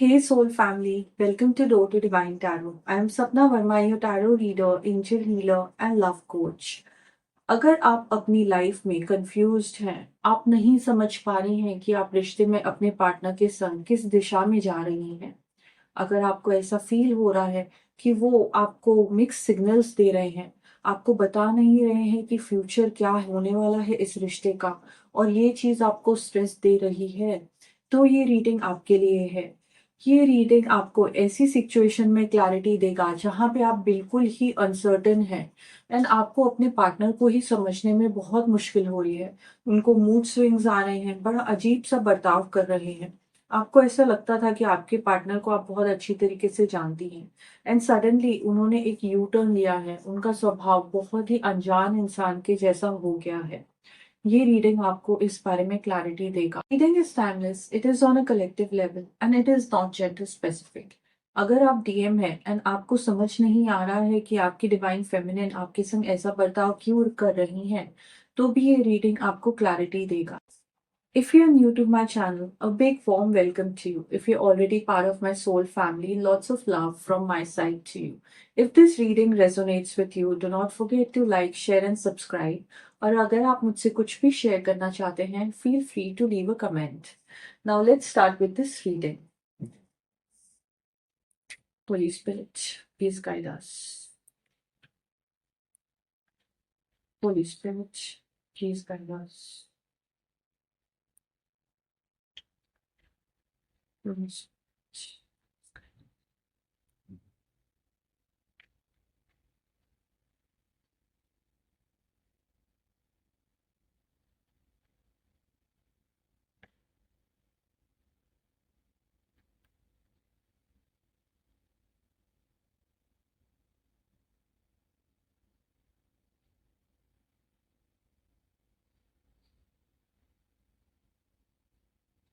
Hey soul family, welcome to Door to Divine Tarot. I am Sapna Verma, your tarot reader, angel healer and love coach. अगर आप अपनी life में confused हैं, आप नहीं समझ पा रही हैं कि आप रिश्ते में अपने पार्टनर के संग किस दिशा में जा रही हैं, अगर आपको ऐसा फील हो रहा है कि वो आपको मिक्स सिग्नल्स दे रहे हैं, आपको बता नहीं रहे हैं कि फ्यूचर क्या होने वाला है इस रिश्ते का और ये चीज़ आपको स्ट्रेस दे रही है, तो ये रीडिंग आपके लिए है। ये रीडिंग आपको ऐसी सिचुएशन में क्लैरिटी देगा जहाँ पे आप बिल्कुल ही अनसर्टेन हैं एंड आपको अपने पार्टनर को ही समझने में बहुत मुश्किल हो रही है। उनको मूड स्विंग्स आ रहे हैं, बड़ा अजीब सा बर्ताव कर रहे हैं। आपको ऐसा लगता था कि आपके पार्टनर को आप बहुत अच्छी तरीके से जानती हैं एंड सडनली उन्होंने एक यू टर्न लिया है। उनका स्वभाव बहुत ही अनजान इंसान के जैसा हो गया है। ये रीडिंग आपको इस बारे में क्लैरिटी देगा। Reading is timeless, it is on a collective level and it is not gender specific. अगर आप डीएम है एंड आपको समझ नहीं आ रहा है कि आपकी डिवाइन फेमिनिन आपके संग ऐसा बर्ताव क्यों कर रही है, तो भी ये रीडिंग आपको क्लैरिटी देगा। If you're new to my channel, a big warm welcome to you. If you're already part of my soul family, lots of love from my side to you. If this reading resonates with you, do not forget to like, share and subscribe. और अगर आप मुझसे कुछ भी share करना चाहते हैं, feel free to leave a comment. Now let's start with this reading. Holy Spirit, please guide us. Holy Spirit, please guide us. Holy Spirit.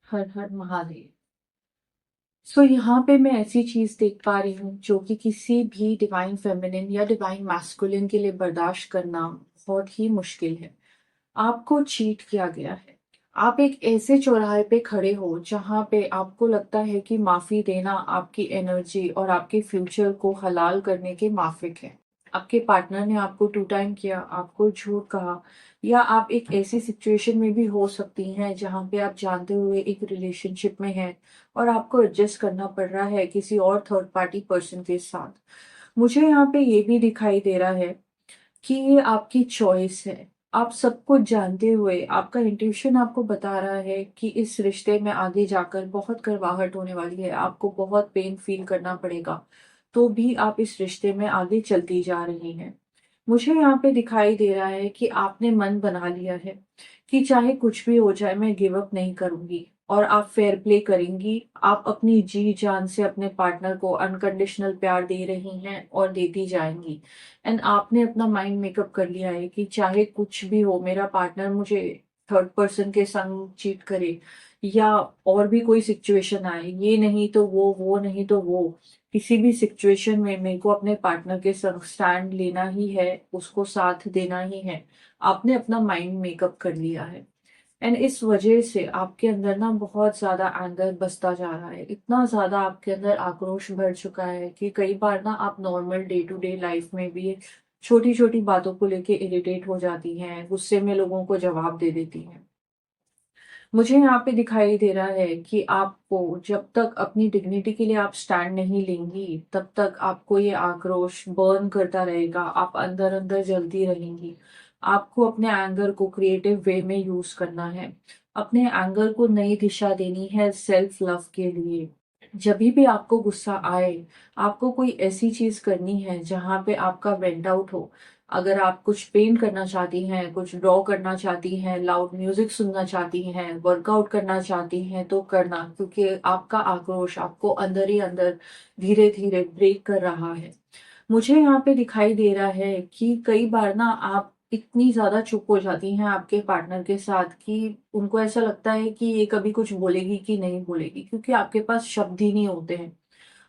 हर हर महादेव। यहाँ पे मैं ऐसी चीज देख पा रही हूँ जो कि किसी भी डिवाइन फेमिनिन या डिवाइन मैस्कुलिन के लिए बर्दाश्त करना बहुत ही मुश्किल है। आपको चीट किया गया है। आप एक ऐसे चौराहे पे खड़े हो जहाँ पे आपको लगता है कि माफी देना आपकी एनर्जी और आपके फ्यूचर को हलाल करने के माफिक है। आपके पार्टनर ने आपको टू टाइम किया, आपको झूठ कहा, या आप एक ऐसी सिचुएशन में भी हो सकती हैं जहाँ पे आप जानते हुए एक रिलेशनशिप में हैं और आपको एडजस्ट करना पड़ रहा है किसी और थर्ड पार्टी पर्सन के साथ। मुझे यहाँ पे ये भी दिखाई दे रहा है कि ये आपकी चॉइस है। आप सब कुछ जानते हुए आपका इंट्यूशन आपको बता रहा है कि इस रिश्ते में आगे जाकर बहुत कड़वाहट होने वाली है, आपको बहुत पेन फील करना पड़ेगा, तो भी आप इस रिश्ते में आगे चलती जा रही हैं। मुझे यहाँ पे दिखाई दे रहा है कि आपने मन बना लिया है कि चाहे कुछ भी हो जाए मैं गिव अप नहीं करूंगी और आप फेयर प्ले करेंगी। आप अपनी जी जान से अपने पार्टनर को अनकंडीशनल प्यार दे रही हैं और देती जाएंगी। एंड आपने अपना माइंड मेकअप कर लिया है कि चाहे कुछ भी हो, मेरा पार्टनर मुझे थर्ड पर्सन के संग चीट करे या और भी कोई सिचुएशन आए, ये नहीं तो वो नहीं तो वो, किसी भी सिचुएशन में मेरे को अपने पार्टनर के संग स्टैंड लेना ही है, उसको साथ देना ही है। आपने अपना माइंड मेकअप कर लिया है एंड इस वजह से आपके अंदर ना बहुत ज्यादा एंगर बसता जा रहा है। इतना ज्यादा आपके अंदर आक्रोश भर चुका है कि कई बार ना आप normal day to day life में भी छोटी छोटी बातों को लेके इरिटेट हो जाती हैं, गुस्से में लोगों को जवाब दे देती हैं। मुझे यहाँ पे दिखाई दे रहा है कि आपको जब तक अपनी डिग्निटी के लिए आप स्टैंड नहीं लेंगी, तब तक आपको ये आक्रोश बर्न करता रहेगा, आप अंदर अंदर जलती रहेंगी। आपको अपने एंगर को क्रिएटिव वे में यूज करना है, अपने एंगर को नई दिशा देनी है सेल्फ लव के लिए। जब भी आपको गुस्सा आए, आपको कोई ऐसी चीज करनी है जहां पे आपका वेंट आउट हो। अगर आप कुछ पेंट करना चाहती हैं, कुछ ड्रॉ करना चाहती हैं, लाउड म्यूजिक सुनना चाहती हैं, वर्कआउट करना चाहती हैं, तो करना, क्योंकि आपका आक्रोश आपको अंदर ही अंदर धीरे धीरे ब्रेक कर रहा है। मुझे यहाँ पे दिखाई दे रहा है कि कई बार ना आप इतनी ज्यादा चुप हो जाती हैं आपके पार्टनर के साथ कि उनको ऐसा लगता है कि ये कभी कुछ बोलेगी कि नहीं बोलेगी, क्योंकि आपके पास शब्द ही नहीं होते हैं।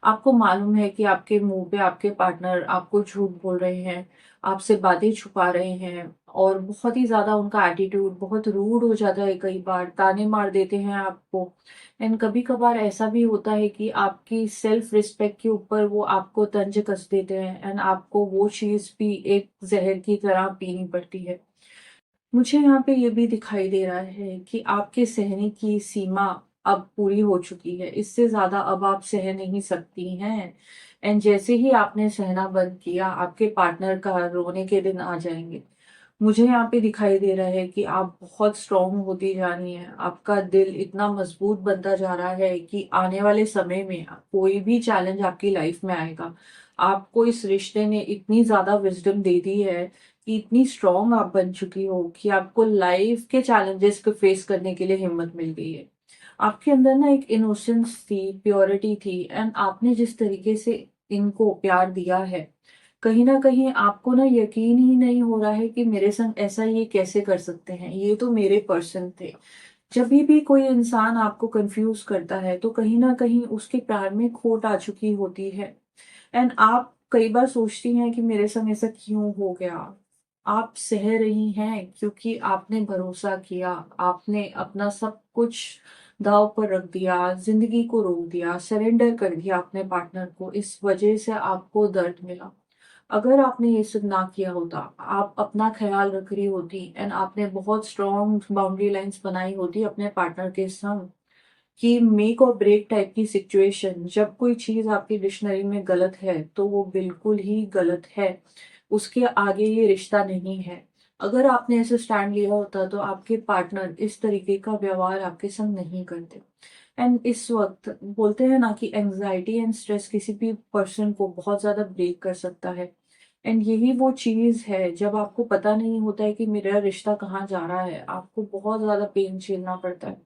आपको मालूम है कि आपके मुँह पे आपके पार्टनर आपको झूठ बोल रहे हैं, आपसे बातें छुपा रहे हैं और बहुत ही ज़्यादा उनका एटीट्यूड बहुत रूड हो जाता है कई बार, ताने मार देते हैं आपको। एंड कभी-कभार ऐसा भी होता है कि आपकी सेल्फ रिस्पेक्ट के ऊपर वो आपको तंज कस देते हैं एंड आपको वो चीज़ भी एक ज़हर की तरह पीनी पड़ती है। मुझे यहाँ पे ये भी दिखाई दे रहा है कि आपके सहने की सीमा अब पूरी हो चुकी है। इससे ज़्यादा अब आप सह नहीं सकती हैं। एंड जैसे ही आपने सहना बंद किया, आपके पार्टनर का रोने के दिन आ जाएँगे। मुझे यहाँ पे दिखाई दे रहा है कि आप बहुत स्ट्रॉन्ग होती जा रही हैं। आपका दिल इतना मज़बूत बनता जा रहा है कि आने वाले समय में कोई भी चैलेंज आपकी लाइफ़ में आएगा, आपको इस रिश्ते ने इतनी ज़्यादा विज़डम दे दी है कि इतनी स्ट्रॉन्ग आप बन चुकी हो कि आपको लाइफ़ के चैलेंजेस को फ़ेस करने के लिए हिम्मत मिल गई है। आपके अंदर ना एक इनोसेंस थी, प्योरिटी थी एंड आपने जिस तरीके से इनको प्यार दिया है, कहीं न कहीं आपको ना यकीन ही नहीं हो रहा है कि मेरे संग ऐसा ये कैसे कर सकते हैं, ये तो मेरे पर्सन थे। जभी भी कोई इंसान आपको कन्फ्यूज़ करता है, तो कहीं न कहीं उसके प्यार में खोट आ चुकी होती है एंड आप कई बार सोचती हैं कि मेरे संग ऐसा क्यों हो गया? आप सह रही हैं क्योंकि आपने भरोसा किया, आपने अपना सब कुछ दाँव पर रख दिया, ज़िंदगी को रोक दिया, सरेंडर कर दिया अपने पार्टनर को, इस वजह से आपको दर्द मिला। अगर आपने ये सब ना किया होता, आप अपना ख़्याल रख रही होती एंड आपने बहुत स्ट्रॉन्ग बाउंड्री लाइन्स बनाई होती अपने पार्टनर के संग कि मेक और ब्रेक टाइप की सिचुएशन, जब कोई चीज़ आपकी डिक्शनरी में गलत है, तो वो बिल्कुल ही गलत है। उसके आगे ये रिश्ता नहीं है। अगर आपने ऐसे स्टैंड लिया होता तो आपके पार्टनर इस तरीके का व्यवहार आपके संग नहीं करते। एंड इस वक़्त बोलते हैं ना कि एंग्ज़ायटी एंड स्ट्रेस किसी भी पर्सन को बहुत ज़्यादा ब्रेक कर सकता है। एंड यही वो चीज़ है जब आपको पता नहीं होता है कि मेरा रिश्ता कहाँ जा रहा है, आपको बहुत ज़्यादा पेन झेलना पड़ता है।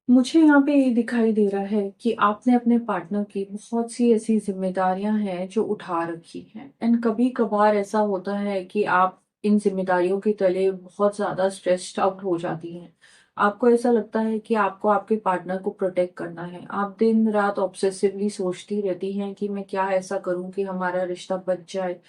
मुझे यहाँ पे ये दिखाई दे रहा है कि आपने अपने पार्टनर की बहुत सी ऐसी ज़िम्मेदारियाँ हैं जो उठा रखी हैं एंड कभी-कभार ऐसा होता है कि आप इन ज़िम्मेदारियों के तले बहुत ज़्यादा स्ट्रेस्ड आउट हो जाती हैं। आपको ऐसा लगता है कि आपको आपके पार्टनर को प्रोटेक्ट करना है। आप दिन-रात ऑब्सेसिवली सोचती रहती हैं कि मैं क्या ऐसा करूँ कि हमारा रिश्ता बच जाए,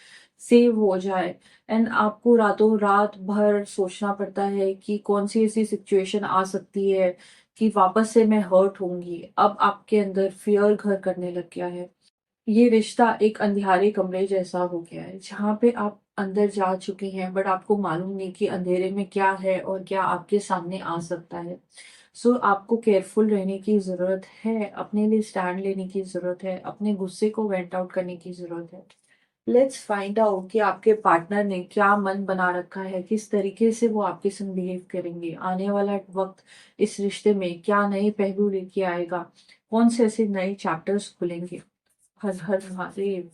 सेव हो जाए एंड आपको रातों-रात भर सोचना पड़ता है कि कौन-सी ऐसी सिचुएशन आ सकती है कि वापस से मैं हर्ट होंगी। अब आपके अंदर फ़ियर घर करने लग गया है। ये रिश्ता एक अंधियारे कमरे जैसा हो गया है, जहाँ पे आप अंदर जा चुकी हैं बट आपको मालूम नहीं कि अंधेरे में क्या है और क्या आपके सामने आ सकता है। सो आपको केयरफुल रहने की ज़रूरत है, अपने लिए स्टैंड लेने की ज़रूरत है, अपने गुस्से को वेंट आउट करने की ज़रूरत है। लेट्स फाइंड आउट कि आपके पार्टनर ने क्या मन बना रखा है, किस तरीके से वो आपके संग बिहेव करेंगे। आने वाला वक़्त इस रिश्ते में क्या नए पहलू लेके आएगा, कौन से ऐसे नए चैप्टर्स खुलेंगे। हर हर महादेव,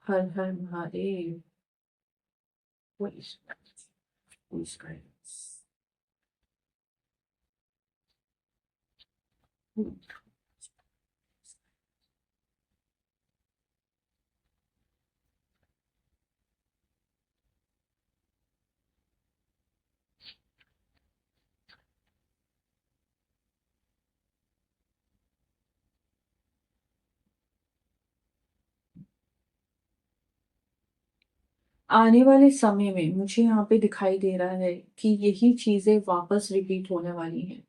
हर हर महादेव। Please, please guidance. आने वाले समय में मुझे यहाँ पे दिखाई दे रहा है कि यही चीज़ें वापस रिपीट होने वाली हैं।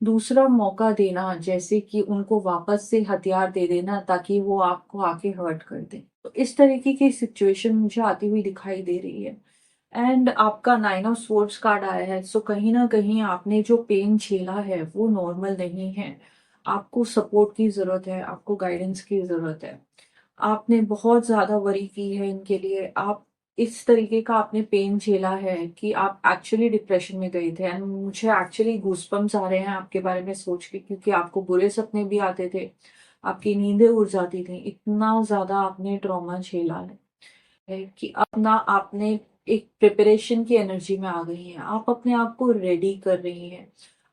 दूसरा मौका देना जैसे कि उनको वापस से हथियार दे देना ताकि वो आपको आके हर्ट कर दें। तो इस तरीके की सिचुएशन मुझे आती हुई दिखाई दे रही है। एंड आपका 9 ऑफ स्वॉर्ड्स कार्ड आया है, सो कहीं न कहीं आपने जो पेन झेला है वो नॉर्मल नहीं है। आपको सपोर्ट की ज़रूरत है, आपको गाइडेंस की ज़रूरत है। आपने बहुत ज़्यादा वरी की है इनके लिए। आप इस तरीके का आपने पेन झेला है कि आप एक्चुअली डिप्रेशन में गए थे एंड मुझे एक्चुअली गूज़बम्प्स आ रहे हैं आपके बारे में सोच के क्योंकि आपको बुरे सपने भी आते थे, आपकी नींदें उड़ जाती थी। इतना ज़्यादा आपने ट्रॉमा झेला है कि अब ना आपने एक प्रिपरेशन की एनर्जी में आ गई हैं। आप अपने आप को रेडी कर रही हैं।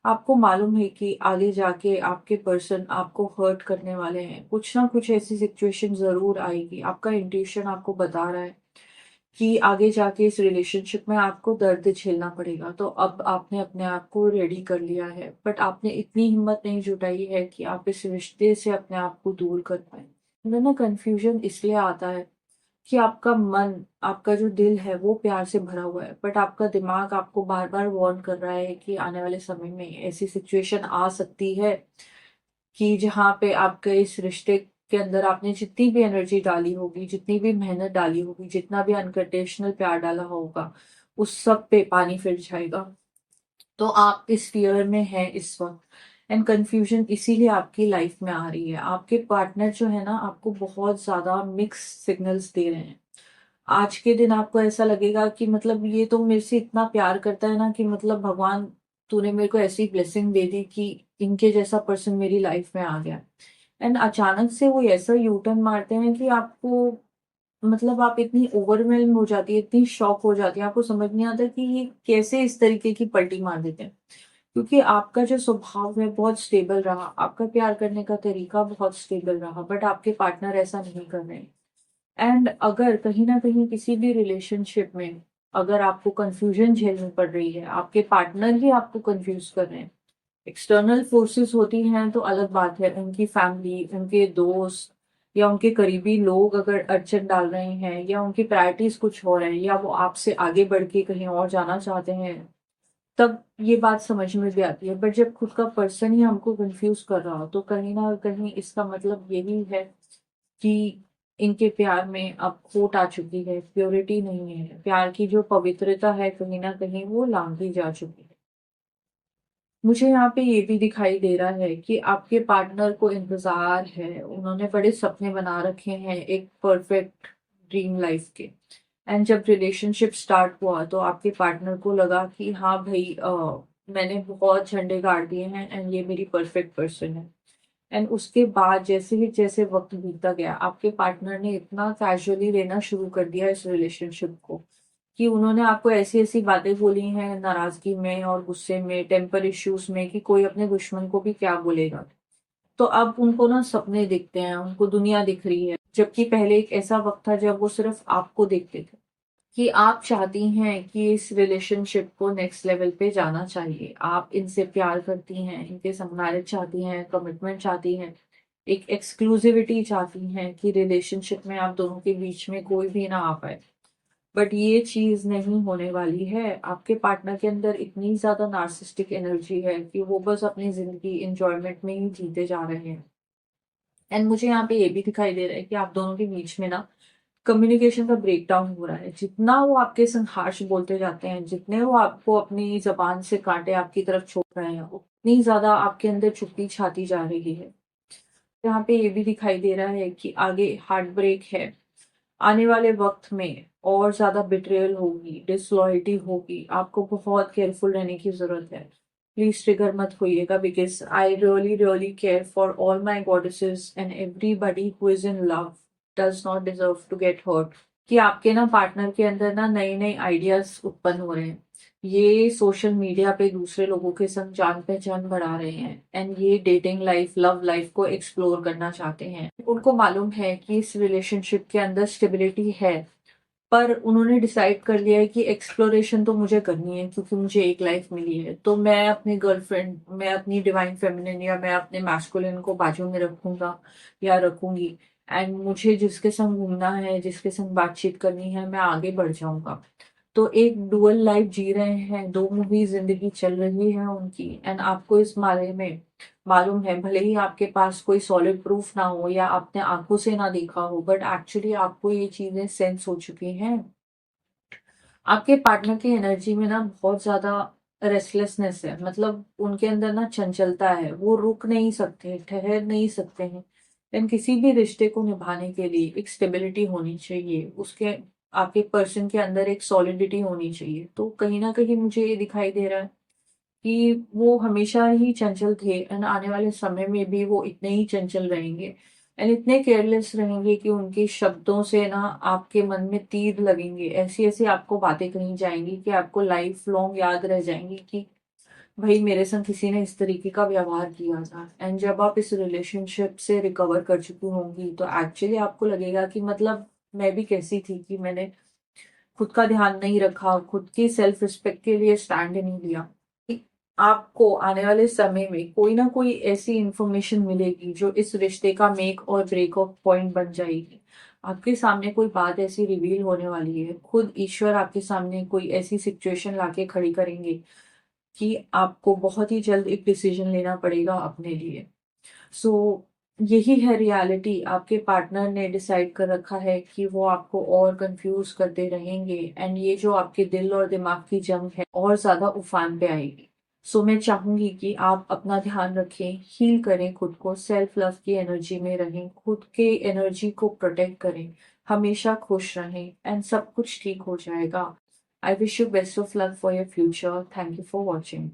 आपको मालूम है कि आगे जाके आपके पर्सन आपको हर्ट करने वाले हैं। कुछ ना कुछ ऐसी सिचुएशन ज़रूर आएगी। आपका इंट्यूशन आपको बता रहा है कि आगे जाके इस रिलेशनशिप में आपको दर्द झेलना पड़ेगा। तो अब आपने अपने आप को रेडी कर लिया है, बट आपने इतनी हिम्मत नहीं जुटाई है कि आप इस रिश्ते से अपने आप को दूर कर पाए। ना कन्फ्यूजन इसलिए आता है कि आपका मन, आपका जो दिल है वो प्यार से भरा हुआ है, बट आपका दिमाग आपको बार बार वार्न कर रहा है कि आने वाले समय में ऐसी सिचुएशन आ सकती है कि जहाँ पे आपके इस रिश्ते के अंदर आपने जितनी भी एनर्जी डाली होगी, जितनी भी मेहनत डाली होगी, जितना भी अनकंडीशनल प्यार डाला होगा, उस सब पे पानी फिर जाएगा। तो आप इस फियर में हैं इस वक्त, एंड कंफ्यूजन इसीलिए आपकी लाइफ में आ रही है। आपके पार्टनर जो है ना, आपको बहुत ज्यादा मिक्स सिग्नल्स दे रहे हैं। आज के दिन आपको ऐसा लगेगा कि मतलब ये तो मेरे से इतना प्यार करता है ना, कि मतलब भगवान, तूने मेरे को ऐसी ब्लेसिंग दे दी कि इनके जैसा पर्सन मेरी लाइफ में आ गया। एंड अचानक से वो ऐसा यू टर्न मारते हैं कि आपको, मतलब आप इतनी ओवरवेल्म हो जाती है, इतनी शॉक हो जाती है, आपको समझ नहीं आता कि ये कैसे इस तरीके की पलटी मार देते हैं। क्योंकि आपका जो स्वभाव है बहुत स्टेबल रहा, आपका प्यार करने का तरीका बहुत स्टेबल रहा, बट आपके पार्टनर ऐसा नहीं कर रहे हैं। एंड अगर कहीं ना कहीं किसी भी रिलेशनशिप में अगर आपको कंफ्यूजन झेलनी पड़ रही है, आपके पार्टनर ही आपको कंफ्यूज कर रहे हैं, एक्सटर्नल फोर्सेस होती हैं तो अलग बात है, उनकी फैमिली, उनके दोस्त या उनके करीबी लोग अगर अड़चन डाल रहे हैं, या उनकी प्रायोरिटीज कुछ और है, या वो आपसे आगे बढ़ के कहीं और जाना चाहते हैं, तब ये बात समझ में भी आती है। बट जब खुद का पर्सन ही हमको कंफ्यूज कर रहा हो, तो कहीं ना कहीं इसका मतलब यही है कि इनके प्यार में अब खोट आ चुकी है, प्योरिटी नहीं है, प्यार की जो पवित्रता है कहीं ना कहीं वो लांघी जा चुकी है। मुझे यहाँ पे ये भी दिखाई दे रहा है कि आपके पार्टनर को इंतजार है, उन्होंने बड़े सपने बना रखे हैं एक परफेक्ट ड्रीम लाइफ के। एंड जब रिलेशनशिप स्टार्ट हुआ तो आपके पार्टनर को लगा कि हाँ भाई, मैंने बहुत झंडे गाड़ दिए हैं एंड ये मेरी परफेक्ट पर्सन है। एंड उसके बाद जैसे ही जैसे वक्त बीतता गया, आपके पार्टनर ने इतना कैजुअली लेना शुरू कर दिया इस रिलेशनशिप को कि उन्होंने आपको ऐसी ऐसी बातें बोली हैं नाराजगी में और गुस्से में, टेम्पर इश्यूज में, कि कोई अपने दुश्मन को भी क्या बोलेगा। तो अब उनको ना सपने दिखते हैं, उनको दुनिया दिख रही है, जबकि पहले एक ऐसा वक्त था जब वो सिर्फ आपको देखते थे। कि आप चाहती हैं कि इस रिलेशनशिप को नेक्स्ट लेवल पे जाना चाहिए, आप इनसे प्यार करती हैं, इनके संग मैरिज चाहती हैं, कमिटमेंट चाहती हैं, एक एक्सक्लूसिविटी चाहती हैं कि रिलेशनशिप में आप दोनों के बीच में कोई भी ना आ पाए। बट ये चीज नहीं होने वाली है। आपके पार्टनर के अंदर इतनी ज्यादा नार्सिस्टिक एनर्जी है कि वो बस अपनी जिंदगी इंजॉयमेंट में ही जीते जा रहे हैं। एंड मुझे यहाँ पे ये भी दिखाई दे रहा है कि आप दोनों के बीच में ना कम्युनिकेशन का ब्रेक डाउन हो रहा है। जितना वो आपके संग हार्श बोलते जाते हैं, जितने वो आपको अपनी जबान से कांटे आपकी तरफ छोड़ रहे हैं, उतनी ज्यादा आपके अंदर चुप्पी छाती जा रही है। यहाँ पे ये भी दिखाई दे रहा है कि आगे हार्ट ब्रेक है, आने वाले वक्त में और ज्यादा बिट्रेयल होगी, डिसलॉयल्टी होगी, आपको बहुत केयरफुल रहने की जरूरत है। प्लीज ट्रिगर मत होइएगा, because I really really care for all my goddesses and everybody who is in love does not deserve to get hurt. कि आपके ना पार्टनर के अंदर ना नए नए आइडियाज उत्पन्न हो रहे हैं, ये सोशल मीडिया पे दूसरे लोगों के संग जान पहचान बढ़ा रहे हैं, एंड ये डेटिंग लाइफ, लव लाइफ को एक्सप्लोर करना चाहते हैं। उनको मालूम है कि इस रिलेशनशिप के अंदर स्टेबिलिटी है, पर उन्होंने डिसाइड कर लिया है कि एक्सप्लोरेशन तो मुझे करनी है, क्योंकि मुझे एक लाइफ मिली है। तो मैं अपनी गर्लफ्रेंड, मैं अपनी डिवाइन फेमिनिन या मैं अपने मैस्कुलिन को बाजू में रखूंगा या रखूंगी, एंड मुझे जिसके संग घूमना है, जिसके संग बातचीत करनी है, मैं आगे बढ़ जाऊंगा। तो एक डुअल लाइफ जी रहे हैं, दो मूवी जिंदगी चल रही है उनकी। एंड आपको इस बारे में मालूम है, भले ही आपके पास कोई सॉलिड प्रूफ ना हो या आपने आंखों से ना देखा हो, बट एक्चुअली आपको ये चीजें सेंस हो चुकी हैं। आपके पार्टनर की एनर्जी में ना बहुत ज्यादा रेस्टलेसनेस है, मतलब उनके अंदर ना चंचलता है, वो रुक नहीं सकते, ठहर नहीं सकते हैं। लेकिन किसी भी रिश्ते को निभाने के लिए एक स्टेबिलिटी होनी चाहिए, उसके, आपके पर्सन के अंदर एक सॉलिडिटी होनी चाहिए। तो कहीं ना कहीं मुझे ये दिखाई दे रहा है कि वो हमेशा ही चंचल थे, एंड आने वाले समय में भी वो इतने ही चंचल रहेंगे, एंड इतने केयरलेस रहेंगे कि उनके शब्दों से ना आपके मन में तीर लगेंगे, ऐसी ऐसी आपको बातें कही जाएंगी कि आपको लाइफ लॉन्ग याद रह जाएंगी कि भाई मेरे संग किसी ने इस तरीके का व्यवहार किया था। एंड जब आप इस रिलेशनशिप से रिकवर कर चुकी होंगी, तो एक्चुअली आपको लगेगा कि मतलब मैं भी कैसी थी कि मैंने खुद का ध्यान नहीं रखा, खुद की सेल्फ रिस्पेक्ट के लिए स्टैंड नहीं लिया, आपको आने वाले समय में कोई ना कोई ऐसी इंफॉर्मेशन मिलेगी जो इस रिश्ते का मेक और ब्रेक ऑफ पॉइंट बन जाएगी। आपके सामने कोई बात ऐसी रिवील होने वाली है, खुद ईश्वर आपके सामने कोई ऐसी सिचुएशन लाके खड़ी करेंगे कि आपको बहुत ही जल्द एक डिसीजन लेना पड़ेगा अपने लिए। सो यही है रियलिटी। आपके पार्टनर ने डिसाइड कर रखा है कि वो आपको और कंफ्यूज करते रहेंगे, एंड ये जो आपके दिल और दिमाग की जंग है और ज्यादा उफान पे आएगी। सो मैं चाहूंगी कि आप अपना ध्यान रखें, हील करें खुद को, सेल्फ लव की एनर्जी में रहें, खुद के एनर्जी को प्रोटेक्ट करें, हमेशा खुश रहें, एंड सब कुछ ठीक हो जाएगा। I wish you best of luck for your future. Thank you for watching.